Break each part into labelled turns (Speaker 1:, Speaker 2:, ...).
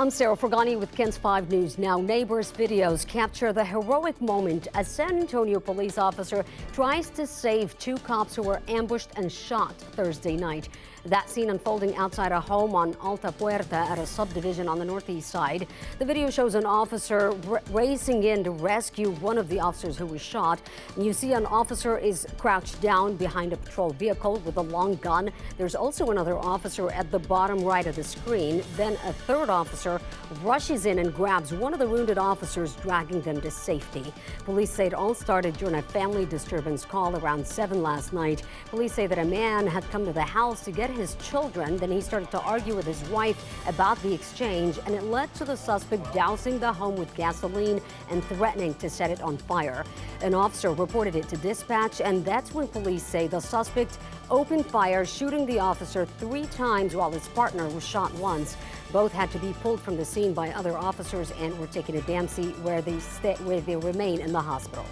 Speaker 1: I'm Sarah Fragani with KENS 5 News Now. Neighbors' videos capture the heroic moment as San Antonio police officer tries to save two cops who were ambushed and shot Thursday night. That scene unfolding outside a home on Alta Puerta at a subdivision on the northeast side. The video shows an officer racing in to rescue one of the officers who was shot. And you see an officer is crouched down behind a patrol vehicle with a long gun. There's also another officer at the bottom right of the screen. Then a third officer rushes in and grabs one of the wounded officers, dragging them to safety. Police say it all started during a family disturbance call around 7 last night. Police say that a man had come to the house to get his children. Then he started to argue with his wife about the exchange, and it led to the suspect dousing the home with gasoline and threatening to set it on fire. An officer reported it to dispatch, and that's when police say the suspect opened fire, shooting the officer 3 times while his partner was shot once. Both had to be pulled from the scene by other officers and were taken to Dempsey, where they remain in the hospital.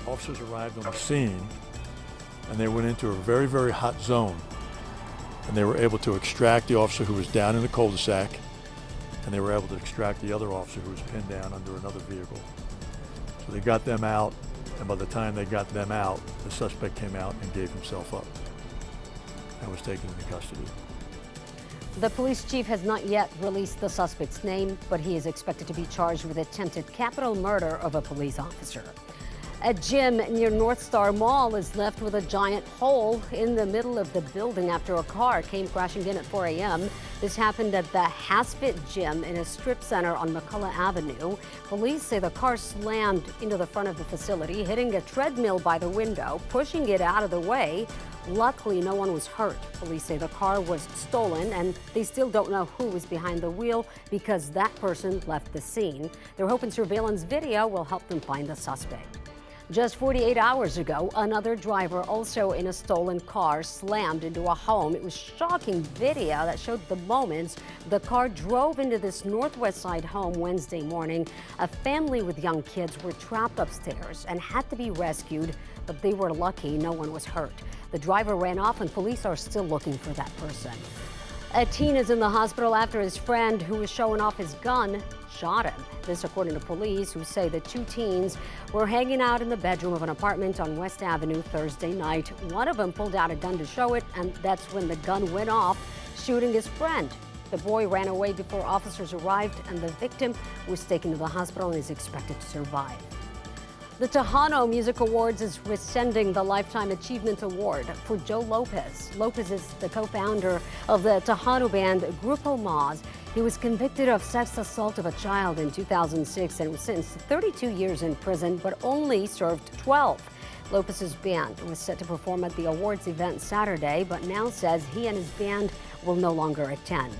Speaker 2: Officers arrived on the scene, and they went into a very, very hot zone. And they were able to extract the officer who was down in the cul-de-sac, and they were able to extract the other officer who was pinned down under another vehicle. So they got them out, and by the time they got them out, the suspect came out and gave himself up and was taken into custody.
Speaker 1: The police chief has not yet released the suspect's name, but he is expected to be charged with attempted capital murder of a police officer. A gym near North Star Mall is left with a giant hole in the middle of the building after a car came crashing in at 4 a.m. This happened at the Hasfit Gym in a strip center on McCullough Avenue. Police say the car slammed into the front of the facility, hitting a treadmill by the window, pushing it out of the way. Luckily, no one was hurt. Police say the car was stolen, and they still don't know who was behind the wheel because that person left the scene. They're hoping surveillance video will help them find the suspect. Just 48 hours ago, another driver, also in a stolen car, slammed into a home. It was shocking video that showed the moments the car drove into this northwest side home Wednesday morning. A family with young kids were trapped upstairs and had to be rescued, but they were lucky no one was hurt. The driver ran off, and police are still looking for that person. A teen is in the hospital after his friend, who was showing off his gun, shot him. This according to police, who say the 2 teens were hanging out in the bedroom of an apartment on West Avenue Thursday night. One of them pulled out a gun to show it, and that's when the gun went off, shooting his friend. The boy ran away before officers arrived, and the victim was taken to the hospital and is expected to survive. The Tejano Music Awards is rescinding the Lifetime Achievement Award for Joe Lopez. Lopez is the co-founder of the Tejano band Grupo Maz. He was convicted of sex assault of a child in 2006 and was sentenced to 32 years in prison, but only served 12. Lopez's band was set to perform at the awards event Saturday, but now says he and his band will no longer attend.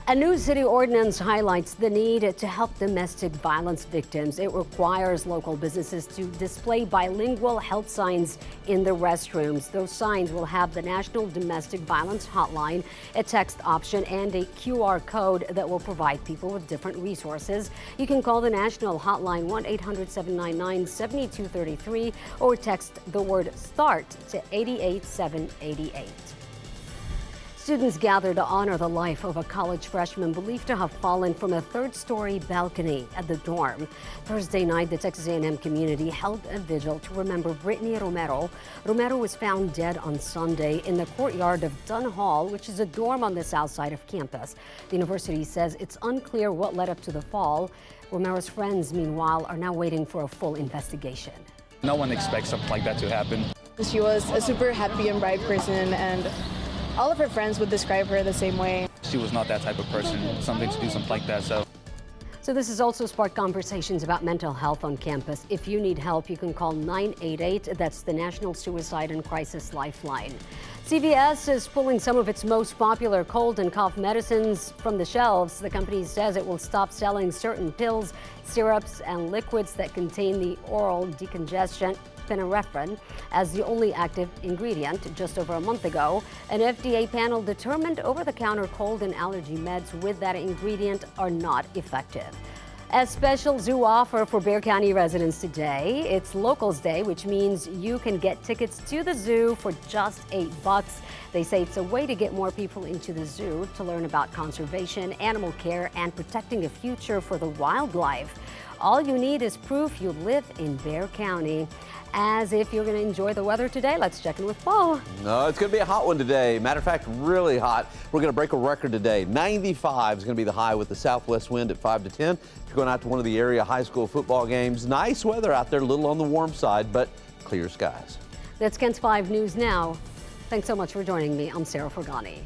Speaker 1: A new city ordinance highlights the need to help domestic violence victims. It requires local businesses to display bilingual health signs in the restrooms. Those signs will have the National Domestic Violence Hotline, a text option, and a QR code that will provide people with different resources. You can call the national hotline 1-800-799-7233 or text the word START to 88788. Students gather to honor the life of a college freshman believed to have fallen from a 3rd-story balcony at the dorm. Thursday night, the Texas A&M community held a vigil to remember Brittany Romero. Romero was found dead on Sunday in the courtyard of Dunn Hall, which is a dorm on the south side of campus. The university says it's unclear what led up to the fall. Romero's friends, meanwhile, are now waiting for a full investigation.
Speaker 3: No one expects something like that to happen.
Speaker 4: She was a super happy and bright person, and all of her friends would describe her the same way.
Speaker 3: She was not that type of person, something to do something like that. So
Speaker 1: this has also sparked conversations about mental health on campus. If you need help, you can call 988. That's the National Suicide and Crisis Lifeline. CVS is pulling some of its most popular cold and cough medicines from the shelves. The company says it will stop selling certain pills, syrups, and liquids that contain the oral decongestant epinephrine as the only active ingredient. Just over a month ago, an FDA panel determined over-the-counter cold and allergy meds with that ingredient are not effective. A special zoo offer for Bexar County residents today. It's Locals Day, which means you can get tickets to the zoo for just $8. They say it's a way to get more people into the zoo to learn about conservation, animal care, and protecting a future for the wildlife. All you need is proof you live in Bexar County. As if you're going to enjoy the weather today, let's check in with Paul.
Speaker 5: No, it's going to be a hot one today. Matter of fact, really hot. We're going to break a record today. 95 is going to be the high with the southwest wind at 5 to 10. If you're going out to one of the area high school football games, nice weather out there, a little on the warm side, but clear skies.
Speaker 1: That's Kent's 5 News Now. Thanks so much for joining me. I'm Sarah Fergani.